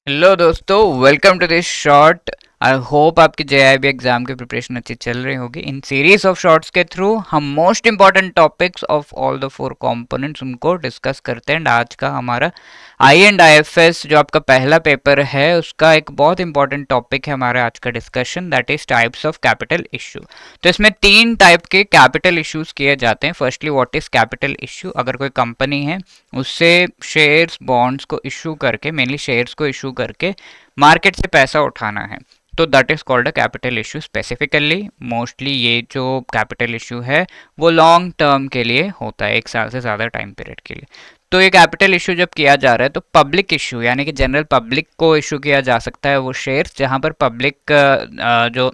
Hello दोस्तों, welcome to this short. I hope आपकी JIB exam की प्रिपरेशन अच्छी चल रही होगी। इन सीरीज ऑफ शॉर्ट्स के थ्रू हम most important topics of all the four components उनको डिस्कस करते हैं। एंड आज का हमारा आई एंड आईएफएस जो आपका पहला पेपर है उसका एक बहुत इंपॉर्टेंट टॉपिक है हमारा आज का discussion, that is types of capital issue. तो इसमें तीन टाइप के कैपिटल इश्यूज किए जाते हैं। Firstly, what is capital issue? अगर कोई कंपनी है उससे शेयर्स बॉन्ड्स को इशू करके, मेनली शेयर्स को इशू करके मार्केट से पैसा उठाना है, तो that is called a capital issue. Specifically mostly ये जो कैपिटल इशू है वो लॉन्ग टर्म के लिए होता है, 1 साल से ज़्यादा टाइम पीरियड के लिए। तो ये कैपिटल इशू जब किया जा रहा है तो पब्लिक इशू यानी कि जनरल पब्लिक को इशू किया जा सकता है वो शेयर्स, जहां पर पब्लिक जो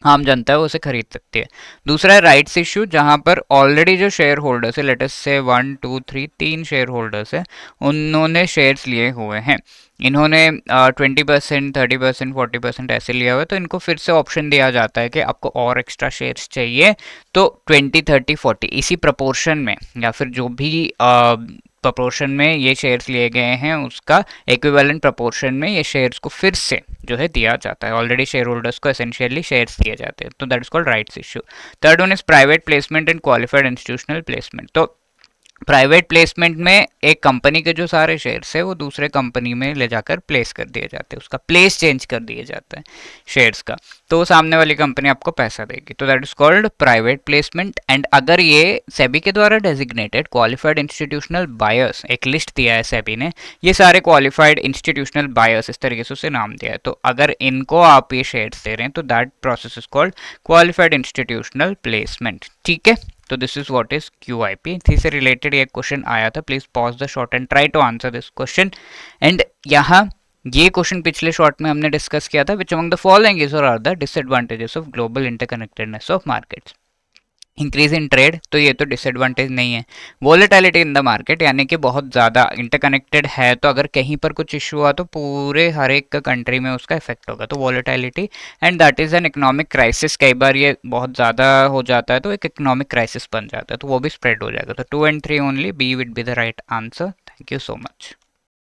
आम जनता है वो उसे खरीद सकती है। दूसरा है राइट्स इशू, जहां पर ऑलरेडी जो शेयर होल्डर्स है, लेट अस से 1 2 3 तीन शेयर होल्डर्स है, उन्होंने शेयर्स लिए हुए हैं, इन्होंने 20%, 30%, 40% ऐसे लिया हुआ है, तो इनको फिर से ऑप्शन दिया जाता है कि आपको और एक्स्ट्रा शेयर्स चाहिए तो 20, 30, 40 इसी प्रपोर्शन में या फिर जो भी प्रपोर्शन में ये शेयर्स लिए गए हैं उसका इक्विवेलेंट प्रपोर्शन में ये शेयर्स को फिर से जो है दिया जाता है। ऑलरेडी शेयर होल्डर्स को एसेंशियली शेयर्स दिए जाते हैं, तो that is called rights issue. Third one is private placement and qualified institutional placement. तो प्राइवेट प्लेसमेंट में एक कंपनी के जो सारे शेयर्स है वो दूसरे कंपनी में ले जाकर प्लेस कर दिए जाते हैं, उसका प्लेस चेंज कर दिए जाता है शेयर्स का, तो सामने वाली कंपनी आपको पैसा देगी, तो that is called private placement. And अगर ये सेबी के द्वारा डेजिग्नेटेड क्वालिफाइड इंस्टीट्यूशनल बायर्स, एक लिस्ट दिया है सेबी ने, ये सारे क्वालिफाइड इंस्टीट्यूशनल बायर्स इस तरीके से उसे नाम दिया है, तो अगर इनको आप ये शेयर्स दे रहे हैं तो that process is called qualified institutional placement. ठीक है, तो this is what is QIP. इसी से रिलेटेड एक क्वेश्चन आया था, please pause the short and try to answer this question. And यहाँ ये क्वेश्चन पिछले शॉर्ट में हमने डिस्कस किया था, which among the following is or are the disadvantages of global interconnectedness of markets? Increase in trade, तो ये तो डिसएडवांटेज नहीं है। वोलेटिलिटी इन द मार्केट, यानी कि बहुत ज़्यादा इंटरकनेक्टेड है, तो अगर कहीं पर कुछ इशू हुआ तो पूरे हर एक कंट्री में उसका इफेक्ट होगा, तो volatility. And that is an economic crisis, कई बार ये बहुत ज़्यादा हो जाता है तो एक इकोनॉमिक क्राइसिस बन जाता है, तो वो भी स्प्रेड हो जाएगा। तो 2 and 3 only, B would be the right answer. Thank you so much.